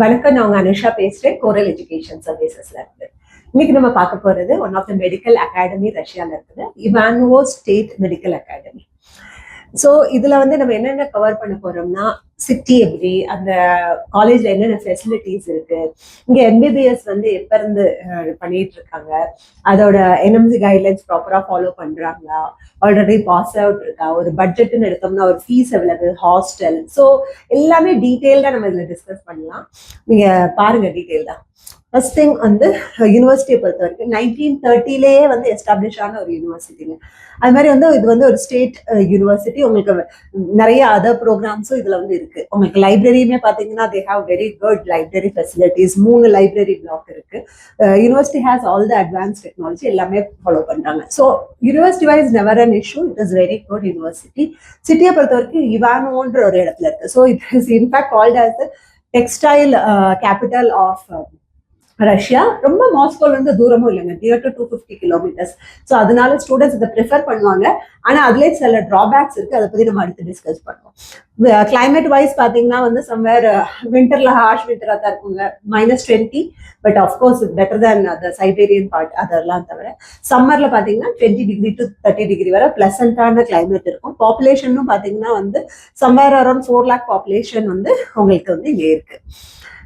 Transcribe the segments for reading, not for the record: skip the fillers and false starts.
வணக்கம், நான் உங்க அனுஷா பேசுறேன், கோரல் எஜுகேஷன் சர்வீசஸ்ல இருந்து. இன்னைக்கு நம்ம பார்க்க போறது one of the medical academy ரஷ்யால இருக்குது, Ivanovo state medical academy. So இதுல வந்து நம்ம என்னென்ன கவர் பண்ண போறோம்னா, சிட்டி எப்படி, அந்த காலேஜ்ல என்னென்ன ஃபெசிலிட்டிஸ் இருக்கு, இங்க எம்பிபிஎஸ் வந்து எப்ப இருந்து பண்ணிட்டு இருக்காங்க, அதோட என்எம்சி கைட்லைன்ஸ் ப்ராப்பரா ஃபாலோ பண்றாங்களா, ஆல்ரெடி பாஸ் அவுட் இருக்கா, ஒரு பட்ஜெட்னு எடுத்தோம்னா ஒரு ஃபீஸ் எவ்வளவு, ஹாஸ்டல், ஸோ எல்லாமே டீட்டெயில்டா நம்ம இதுல டிஸ்கஸ் பண்ணலாம். நீங்க பாருங்க டீட்டெயில்டா. ஃபர்ஸ்ட் திங் வந்து யூனிவர்சிட்டியை பொறுத்த வரைக்கும் 1930லேயே வந்து எஸ்டாப்ளிஷ் ஆன ஒரு யூனிவர்சிட்டிங்க. அது மாதிரி வந்து இது வந்து ஒரு ஸ்டேட் யூனிவர்சிட்டி. உங்களுக்கு நிறைய அதர் ப்ரோக்ராம்ஸும் இதுல வந்து இருக்கு. உங்களுக்கு லைப்ரரியுமே பாத்தீங்கன்னா they have very good library facilities. 3 library block இருக்கு. University has all the advance technology, எல்லாமே ஃபாலோ பண்றாங்க. So university wise never an issue. It is very good university. சிட்டியை பொறுத்த வரைக்கும் இவானோன்ற ஒரு இடத்துல இருக்கு. So it is in fact called as the textile capital of Russia. ரொம்ப மாஸ்கோல இருந்து தூரமும் இல்லைங்க, நியர் டு 250 கிலோமீட்டர்ஸ். ஸோ அதனால ஸ்டூடெண்ட்ஸ் இதை ப்ரிஃபர் பண்ணுவாங்க. ஆனா அதுலேயே சில டிராபேக்ஸ் இருக்கு, அதை பத்தி நம்ம அடுத்து டிஸ்கஸ் பண்ணுவோம். கிளைமேட் வைஸ் பாத்தீங்கன்னா வந்து சம்வேர் விண்டர்ல ஹார்ஷ் விண்டரா தான் இருக்குங்க, -20. But of course better than the Siberian part, அதெல்லாம் தவிர. சம்மர்ல பாத்தீங்கன்னா 20 டிகிரி டு 30 டிகிரி வரை பிளசண்டான கிளைமேட் இருக்கும். பாப்புலேஷனும் பாத்தீங்கன்னா வந்து சம்வேர் அரௌண்ட் 4 lakh பாப்புலேஷன் வந்து உங்களுக்கு வந்து இங்கே இருக்கு.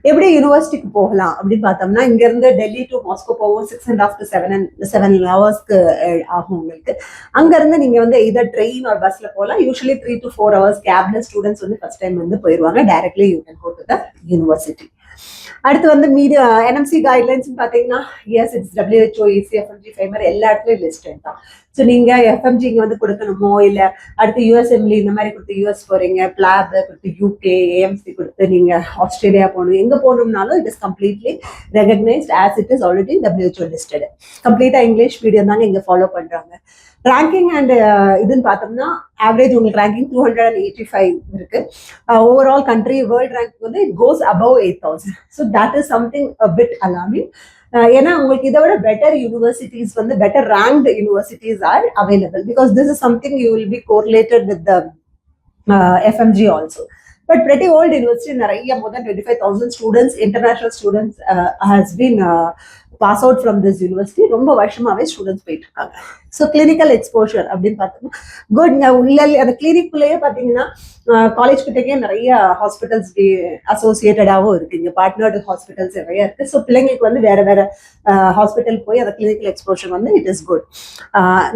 எப்படி யூனிவர்சிட்டிக்கு போகலாம் அப்படின்னு பார்த்தோம்னா, இங்க இருந்து டெல்லி டு மாஸ்கோ போவோம். 6.5 to 7 ஹவர்ஸ்க்கு ஆகும் உங்களுக்கு. அங்க இருந்து நீங்க வந்து இதர் ட்ரெயின் ஒரு பஸ்ல போகலாம். யூஸ்வலி 3 to 4 hours கேப்ல ஸ்டூடெண்ட்ஸ் வந்து ஃபர்ஸ்ட் டைம் வந்து போயிடுவாங்க. Directly you can go to the university. அடுத்து வந்து மீடியா என்எம்சி கைட்லைன்ஸ் பாத்தீங்கன்னா, yes it's WHO, ECFMG, FAMER எல்லா இடத்துலயும் லிஸ்டட் தான். ஸோ நீங்க எஃப்எம்ஜி இங்க வந்து கொடுக்கணுமோ, இல்ல அடுத்து யூஎஸ்எம்லி இந்த மாதிரி கொடுத்து யூஎஸ் போறீங்க, பிளாப் கொடுத்து UK, AMC கொடுத்து நீங்க ஆஸ்திரேலியா போகணும், எங்க போகணும்னாலும் it is completely recognised as it is already WHO listed. கம்ப்ளீட்டா இங்கிலீஷ் மீடியம் தாங்க இங்க ஃபாலோ பண்றாங்க. ரேங்கிங் அண்ட் இதுன்னு பார்த்தோம்னா, ஆவரேஜ் உங்களுக்கு ரேங்கிங் 285 இருக்கு. ஓவரால் கண்ட்ரி வேர்ல்ட் ரேங்க் வந்து it goes above 8,000. So that is something a bit alarming. ஏன்னா உங்களுக்கு இதை விட பெட்டர் யூனிவர்சிட்டிஸ் வந்து better ranked universities are available, because this is something you will be correlated with the FMG also. But pretty old university, நிறைய more than 25,000 students, international students has been pass out from this university. ரொம்ப வருஷமாவே students போயிட்டு இருக்காங்க. So clinical exposure அப்படின்னு பார்த்தோம்னா good. உள்ள அந்த கிளினிக்குள்ளேயே பார்த்தீங்கன்னா காலேஜ் கிட்டக்கே நிறைய ஹாஸ்பிட்டல்ஸ் அசோசியேட்டடாகவும் இருக்கு. இங்கே பார்ட்னர்டு ஹாஸ்பிட்டல்ஸ் நிறைய இருக்கு. ஸோ பிள்ளைங்களுக்கு வந்து வேற வேற ஹாஸ்பிட்டல் போய் அந்த கிளினிக்கல் எக்ஸ்போஷர் வந்து இட் இஸ் குட்.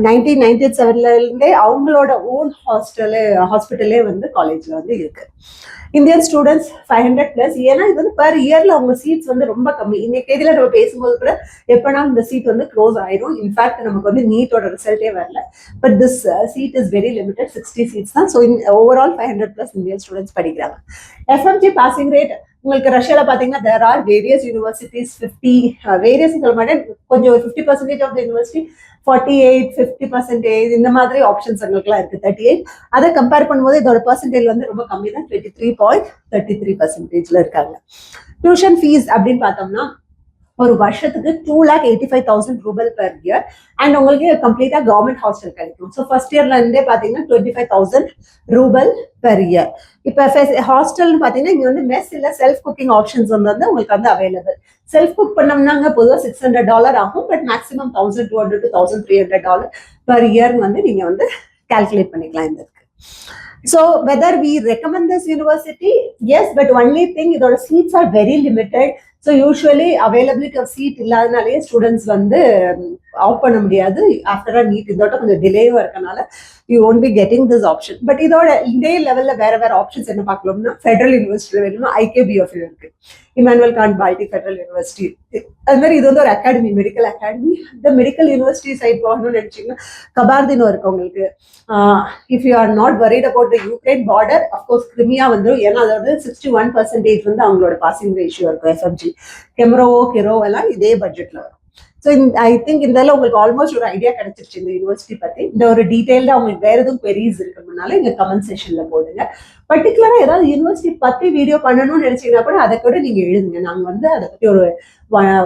1997 அவங்களோட ஓன் ஹாஸ்பிட்டலே வந்து காலேஜ்ல வந்து இருக்கு. Indian students 500+. ஏன்னா இது வந்து பர் இயர்ல அவங்க சீட்ஸ் வந்து ரொம்ப கம்மி. இன்னைக்கு தேதியில நம்ம பேசும்போது கூட எப்பனாலும் இந்த சீட் வந்து க்ளோஸ் ஆயிரும். இன்ஃபேக்ட் நமக்கு வந்து நீட்டோட ரிசல்ட்டே வரல. But this seat is very limited, 60 seats தான். ஸோ ஓவரால் 500+ இந்தியன் ஸ்டூடெண்ட்ஸ் படிக்கிறாங்க. FMG பாசிங் ரேட் உங்களுக்கு ரஷ்யால பாத்தீங்கன்னா there are various universities. 50 various சொல்ல மாட்டேன், கொஞ்சம் 50% ஆஃப் த யூனிவர்சிட்டி 48, 50% இந்த மாதிரி ஆப்ஷன்ஸ் எங்களுக்குலாம் இருக்கு. 38 அதை கம்பேர் பண்ணும்போது இதோட பர்சன்டேஜ் வந்து ரொம்ப கம்மி தான், 23.33% இருக்காங்க. டியூஷன் ஃபீஸ் அப்படின்னு பார்த்தோம்னா ஒரு வருஷத்துக்கு 2,85,000 ரூபல் பெர் இயர். அண்ட் உங்களுக்கு கம்ப்ளீட்டா கவர்மெண்ட் ஹாஸ்டல் கிடைக்கும். ஸோ ஃபர்ஸ்ட் இயர்ல இருந்தே பாத்தீங்கன்னா 25,000 ரூபல் பெர் இயர். இப்போ ஹாஸ்டல்னு பாத்தீங்கன்னா இங்க வந்து மெஸ் இல்ல செல்ஃப் குக்கிங் ஆப்ஷன்ஸ் வந்து உங்களுக்கு வந்து அவைலபிள். செல்ஃப் குக் பண்ணோம்னாங்க பொதுவாக $600 ஆகும். But maximum $1,200 to $1,300 per year வந்து நீங்க வந்து கால்குலேட் பண்ணிக்கலாம் இந்த இருக்கு. So whether we recommend this university, yes, but only thing இதோட seats are very limited. So usually availability of seat இல்லாதனாலே ஸ்டூடெண்ட்ஸ் வந்து ஆஃப் பண்ண முடியாது. ஆஃப்டர் ஆல் நீட் இதோட கொஞ்சம் டிலேவும் இருக்கனால you won't be getting this option. But இதோட இந்திய லெவல்ல வேற வேற ஆப்ஷன்ஸ் என்ன பார்க்கலாம்னா, ஃபெடரல் யூனிவர்சிட்டி வேணும்னா IKBF இருக்கு, Immanuel Kant Baltic federal university. அது மாதிரி இது வந்து ஒரு அகாடமி, மெடிக்கல் அகாடமி. இந்த மெடிக்கல் யூனிவர்சிட்டி சைட் போகணும்னு நினைச்சீங்கன்னா கபார்தினோ இருக்கு உங்களுக்கு. If you are not worried about the Ukraine border, of course Crimea வந்துடும். ஏன்னா அதோட 61% வந்து அவங்களோட பாசிங் ரேஷியோ இருக்கும். FMG, கெம்ரோவோ, கெரோவ் எல்லாம் இதே பட்ஜெட்ல வரும். ஸோ ஐ திங்க் இந்த உங்களுக்கு ஆல்மோஸ்ட் ஒரு ஐடியா கிடைச்சிருச்சு இந்த யூனிவர்சிட்டி பத்தி. இந்த ஒரு டீடைல்டா உங்களுக்கு வேற எதுவும் queries இருக்கணும்னால எங்க கமெண்ட் செக்ஷன்ல போடுங்க. பர்டிகுலரா ஏதாவது யூனிவர்சிட்டி பத்தி வீடியோ பண்ணணும்னு நினைச்சீங்கன்னா கூட அதை கூட நீங்க எழுதுங்க. நாங்க வந்து அதை பத்தி ஒரு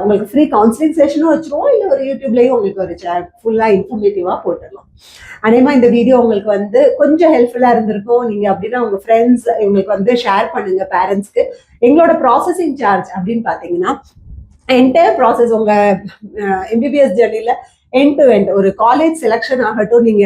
உங்களுக்கு ஃப்ரீ கவுன்சிலிங் செஷனும் வச்சிருவோம், இல்லை ஒரு யூடியூப்லயும் உங்களுக்கு ஒரு ஃபுல்லா இன்ஃபர்மேட்டிவா போட்டுடலாம். அதேமா இந்த வீடியோ உங்களுக்கு வந்து கொஞ்சம் ஹெல்ப்ஃபுல்லா இருந்திருக்கும். நீங்க அப்படின்னா உங்க ஃப்ரெண்ட்ஸ் இவங்களுக்கு வந்து ஷேர் பண்ணுங்க பேரண்ட்ஸ்க்கு. எங்களோட ப்ராசஸிங் சார்ஜ் அப்படின்னு பாத்தீங்கன்னா என்டையர் ப்ராசஸ் உங்க எம்பிபிஎஸ் ஜெர்னில எண்ட் டு எண்ட் ஒரு காலேஜ் செலக்ஷன் ஆகட்டும், நீங்க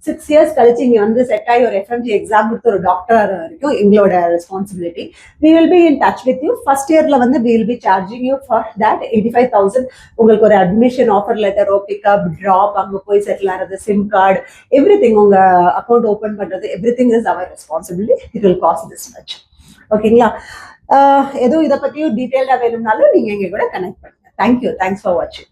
6 இயர்ஸ் கழிச்சு இங்க வந்து செட் ஆகி ஒரு எஃப்எம்ஜி எக்ஸாம் கொடுத்து ஒரு டாக்டர் வரைக்கும் எங்களோட responsibility. We will be in touch with you. First இயர்ல வந்து we will be charging you for that 85,000. உங்களுக்கு ஒரு அட்மிஷன் ஆஃபர் லெட்டரோ, பிக்அப், ட்ராப், அங்க போய் செட்டில் ஆகிறது, சிம் கார்டு, எவ்ரி திங், உங்க அக்கௌண்ட் ஓபன் பண்றது, everything is our responsibility. It will cost this much. ஓகேங்களா? எதுவும் இதை பத்தியும் டீட்டெயில்டா வேணும்னாலும் நீங்க எங்க கூட கனெக்ட் பண்ணுங்க. தேங்க்யூ. தேங்க்ஸ் ஃபார் வாட்சிங்.